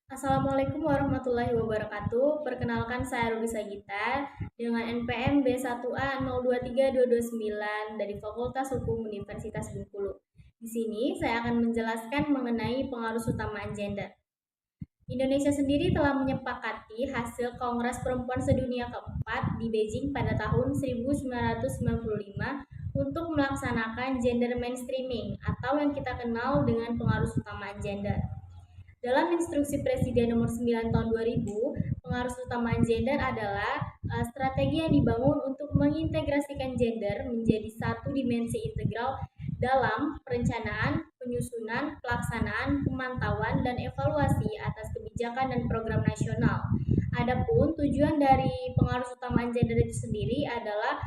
Assalamualaikum warahmatullahi wabarakatuh. Perkenalkan saya Rudi Sagita dengan NPM B1A023229 dari Fakultas Hukum Universitas Bengkulu. Di sini saya akan menjelaskan mengenai pengaruh utamaan gender. Indonesia sendiri telah menyepakati hasil Kongres Perempuan Sedunia keempat di Beijing pada tahun 1995 untuk melaksanakan gender mainstreaming atau yang kita kenal dengan pengaruh utamaan gender. Dalam instruksi Presiden nomor 9 tahun 2000, pengaruh utamaan gender adalah strategi yang dibangun untuk mengintegrasikan gender menjadi satu dimensi integral dalam perencanaan, penyusunan, pelaksanaan, pemantauan, dan evaluasi atas kebijakan dan program nasional. Adapun tujuan dari pengaruh utamaan gender itu sendiri adalah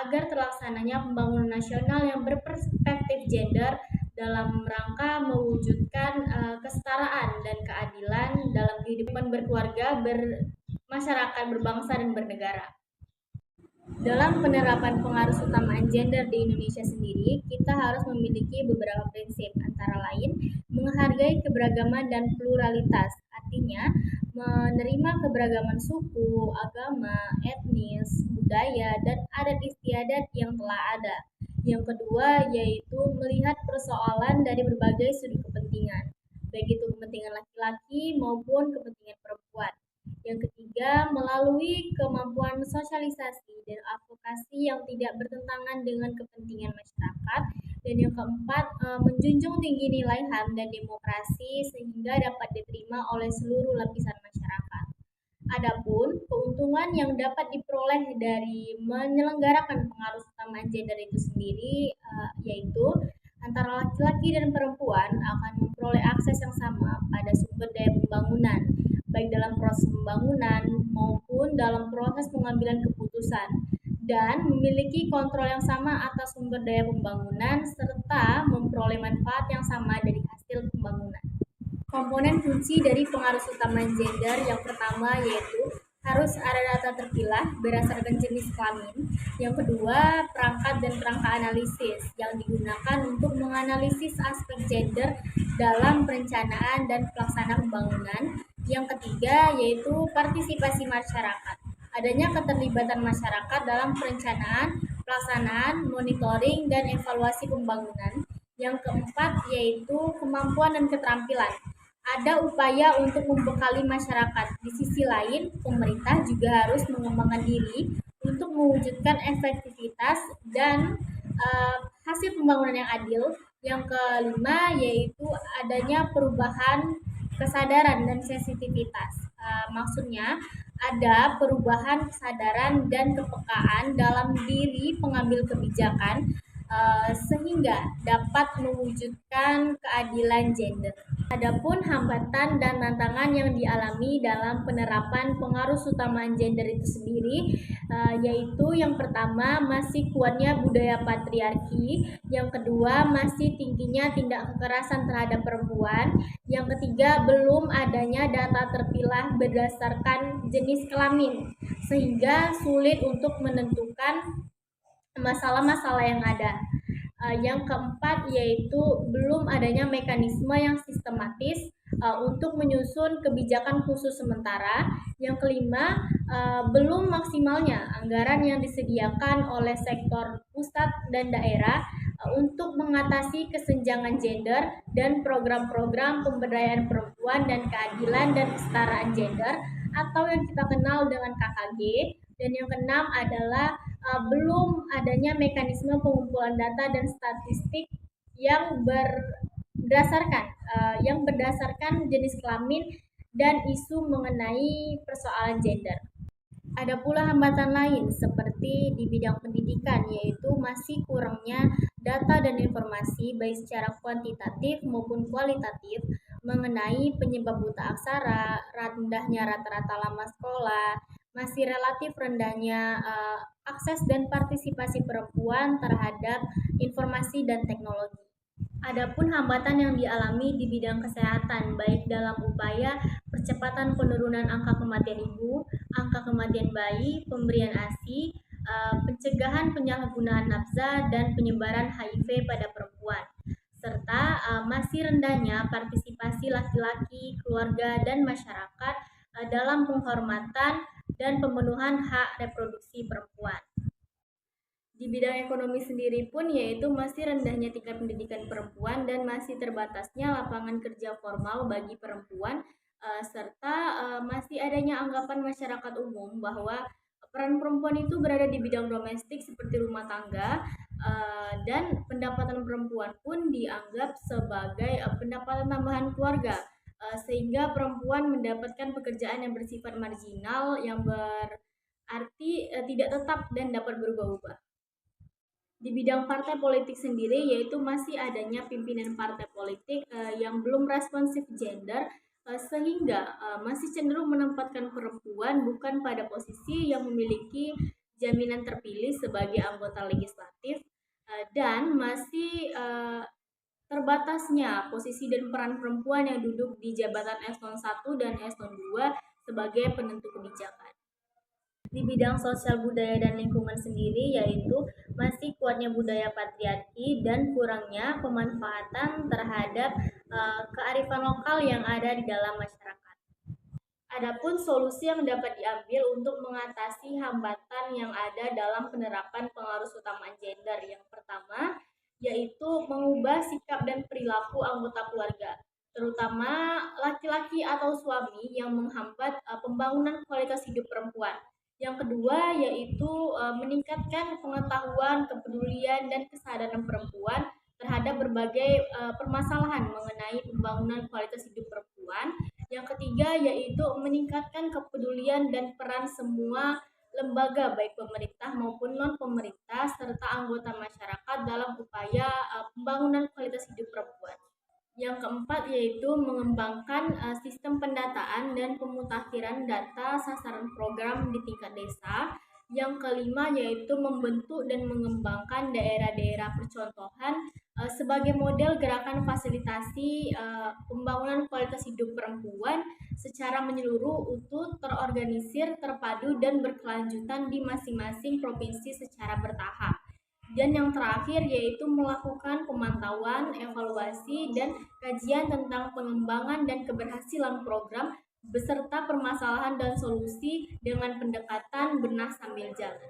agar terlaksananya pembangunan nasional yang berperspektif gender dalam rangka mewujudkan kesetaraan dan keadilan dalam kehidupan berkeluarga, bermasyarakat, berbangsa, dan bernegara. Dalam penerapan pengaruh utamaan gender di Indonesia sendiri, kita harus memiliki beberapa prinsip, antara lain menghargai keberagaman dan pluralitas. Artinya, menerima keberagaman suku, agama, etnis, budaya, dan adat istiadat yang telah ada. Yang kedua yaitu melihat persoalan dari berbagai sudut kepentingan, baik itu kepentingan laki-laki maupun kepentingan perempuan. Yang ketiga, melalui kemampuan sosialisasi dan advokasi yang tidak bertentangan dengan kepentingan masyarakat. Dan yang keempat, menjunjung tinggi nilai HAM dan demokrasi sehingga dapat diterima oleh seluruh lapisan masyarakat. Adapun keuntungan yang dapat diperoleh dari menyelenggarakan pengaruh utamaan gender itu sendiri yaitu antara laki-laki dan perempuan akan memperoleh akses yang sama pada sumber daya pembangunan, baik dalam proses pembangunan maupun dalam proses pengambilan keputusan, dan memiliki kontrol yang sama atas sumber daya pembangunan serta memperoleh manfaat yang sama dari hasil pembangunan. Komponen kunci dari pengaruh utama gender yang pertama yaitu harus ada data terpilah berdasarkan jenis kelamin. Yang kedua, perangkat dan kerangka analisis yang digunakan untuk menganalisis aspek gender dalam perencanaan dan pelaksanaan pembangunan. Yang ketiga, yaitu partisipasi masyarakat. Adanya keterlibatan masyarakat dalam perencanaan, pelaksanaan, monitoring, dan evaluasi pembangunan. Yang keempat, yaitu kemampuan dan keterampilan. Ada upaya untuk membekali masyarakat. Di sisi lain, pemerintah juga harus mengembangkan diri untuk mewujudkan efektivitas dan hasil pembangunan yang adil. Yang kelima yaitu adanya perubahan kesadaran dan sensitivitas. Maksudnya ada perubahan kesadaran dan kepekaan dalam diri pengambil kebijakan sehingga dapat mewujudkan keadilan gender. Adapun hambatan dan tantangan yang dialami dalam penerapan pengaruh utamaan gender itu sendiri yaitu yang pertama masih kuatnya budaya patriarki, yang kedua masih tingginya tindak kekerasan terhadap perempuan, yang ketiga belum adanya data terpilah berdasarkan jenis kelamin sehingga sulit untuk menentukan masalah-masalah yang ada. Yang keempat yaitu belum adanya mekanisme yang sistematis untuk menyusun kebijakan khusus sementara. Yang kelima, belum maksimalnya anggaran yang disediakan oleh sektor pusat dan daerah untuk mengatasi kesenjangan gender dan program-program pemberdayaan perempuan dan keadilan dan kesetaraan gender atau yang kita kenal dengan KKG. Dan yang keenam adalah belum adanya mekanisme pengumpulan data dan statistik yang berdasarkan jenis kelamin dan isu mengenai persoalan gender. Ada pula hambatan lain seperti di bidang pendidikan, yaitu masih kurangnya data dan informasi baik secara kuantitatif maupun kualitatif mengenai penyebab buta aksara, rendahnya rata-rata lama sekolah, masih relatif rendahnya akses dan partisipasi perempuan terhadap informasi dan teknologi. Adapun hambatan yang dialami di bidang kesehatan, baik dalam upaya percepatan penurunan angka kematian ibu, angka kematian bayi, pemberian ASI, pencegahan penyalahgunaan nafsa, dan penyebaran HIV pada perempuan. serta masih rendahnya partisipasi laki-laki, keluarga, dan masyarakat dalam penghormatan dan pemenuhan hak reproduksi perempuan. Di bidang ekonomi sendiri pun yaitu masih rendahnya tingkat pendidikan perempuan dan masih terbatasnya lapangan kerja formal bagi perempuan serta masih adanya anggapan masyarakat umum bahwa peran perempuan itu berada di bidang domestik seperti rumah tangga dan pendapatan perempuan pun dianggap sebagai pendapatan tambahan keluarga sehingga perempuan mendapatkan pekerjaan yang bersifat marginal yang berarti tidak tetap dan dapat berubah-ubah. Di bidang partai politik sendiri yaitu masih adanya pimpinan partai politik yang belum responsif gender sehingga masih cenderung menempatkan perempuan bukan pada posisi yang memiliki jaminan terpilih sebagai anggota legislatif dan masih terbatasnya posisi dan peran perempuan yang duduk di jabatan eselon 1 dan eselon 2 sebagai penentu kebijakan. Di bidang sosial budaya dan lingkungan sendiri yaitu masih kuatnya budaya patriarki dan kurangnya pemanfaatan terhadap kearifan lokal yang ada di dalam masyarakat. Adapun solusi yang dapat diambil untuk mengatasi hambatan yang ada dalam penerapan pengaruh utama gender. Yang pertama yaitu mengubah sikap dan perilaku anggota keluarga, terutama laki-laki atau suami yang menghambat pembangunan kualitas hidup perempuan. Yang kedua yaitu meningkatkan pengetahuan, kepedulian, dan kesadaran perempuan terhadap berbagai permasalahan mengenai pembangunan kualitas hidup perempuan. Yang ketiga yaitu meningkatkan kepedulian dan peran semua lembaga baik pemerintah maupun non pemerintah serta anggota masyarakat dalam upaya pembangunan kualitas hidup perempuan. Yang keempat yaitu mengembangkan sistem pendataan dan pemutakhiran data sasaran program di tingkat desa. Yang kelima yaitu membentuk dan mengembangkan daerah-daerah percontohan sebagai model gerakan fasilitasi pembangunan kualitas hidup perempuan secara menyeluruh, utuh, terorganisir, terpadu, dan berkelanjutan di masing-masing provinsi secara bertahap. Dan yang terakhir yaitu melakukan pemantauan, evaluasi, dan kajian tentang pengembangan dan keberhasilan program beserta permasalahan dan solusi dengan pendekatan benah sambil jalan.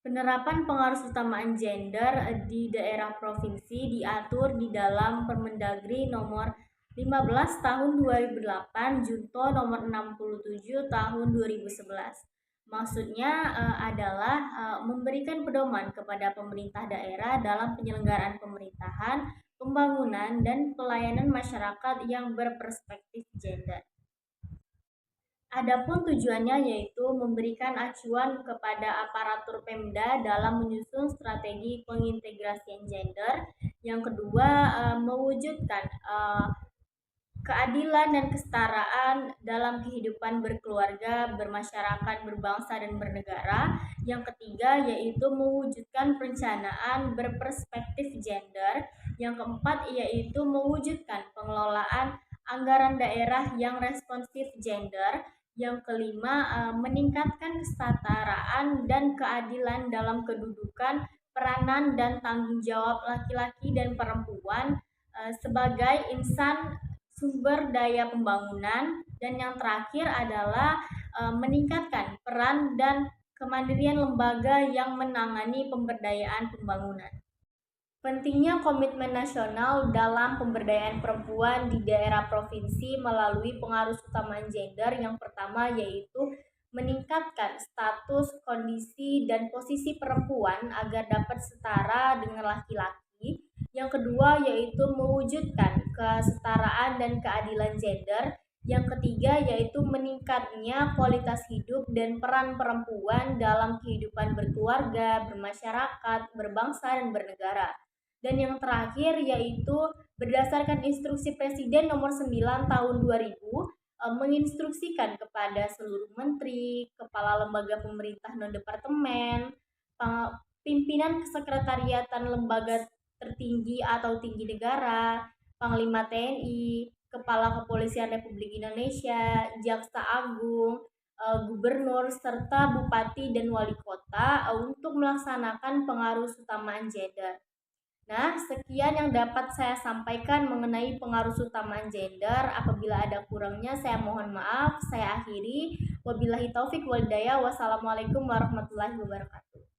Penerapan pengaruh utamaan gender di daerah provinsi diatur di dalam Permendagri nomor 15 tahun 2008 Junto nomor 67 tahun 2011. Maksudnya adalah memberikan pedoman kepada pemerintah daerah dalam penyelenggaraan pemerintahan, pembangunan, dan pelayanan masyarakat yang berperspektif gender. Adapun tujuannya yaitu memberikan acuan kepada aparatur Pemda dalam menyusun strategi pengintegrasian gender. Yang kedua, mewujudkan keadilan dan kesetaraan dalam kehidupan berkeluarga, bermasyarakat, berbangsa, dan bernegara. Yang ketiga yaitu mewujudkan perencanaan berperspektif gender. Yang keempat yaitu mewujudkan pengelolaan anggaran daerah yang responsif gender. Yang kelima, meningkatkan kesetaraan dan keadilan dalam kedudukan, peranan, dan tanggung jawab laki-laki dan perempuan sebagai insan sumber daya pembangunan. Dan yang terakhir adalah meningkatkan peran dan kemandirian lembaga yang menangani pemberdayaan pembangunan. Pentingnya komitmen nasional dalam pemberdayaan perempuan di daerah provinsi melalui pengaruh utama gender. Yang pertama yaitu meningkatkan status, kondisi, dan posisi perempuan agar dapat setara dengan laki-laki. Yang kedua yaitu mewujudkan kesetaraan dan keadilan gender. Yang ketiga yaitu meningkatnya kualitas hidup dan peran perempuan dalam kehidupan berkeluarga, bermasyarakat, berbangsa, dan bernegara. Dan yang terakhir yaitu berdasarkan instruksi Presiden nomor 9 tahun 2000 menginstruksikan kepada seluruh menteri, kepala lembaga pemerintah non-departemen, pimpinan kesekretariatan lembaga tertinggi atau tinggi negara, Panglima TNI, Kepala Kepolisian Republik Indonesia, Jaksa Agung, gubernur, serta bupati dan wali kota untuk melaksanakan pengaruh utamaan gender. Nah, sekian yang dapat saya sampaikan mengenai pengaruh utamaan gender. Apabila ada kurangnya, saya mohon maaf. Saya akhiri. Wabillahi taufik wal hidayah. Wassalamualaikum warahmatullahi wabarakatuh.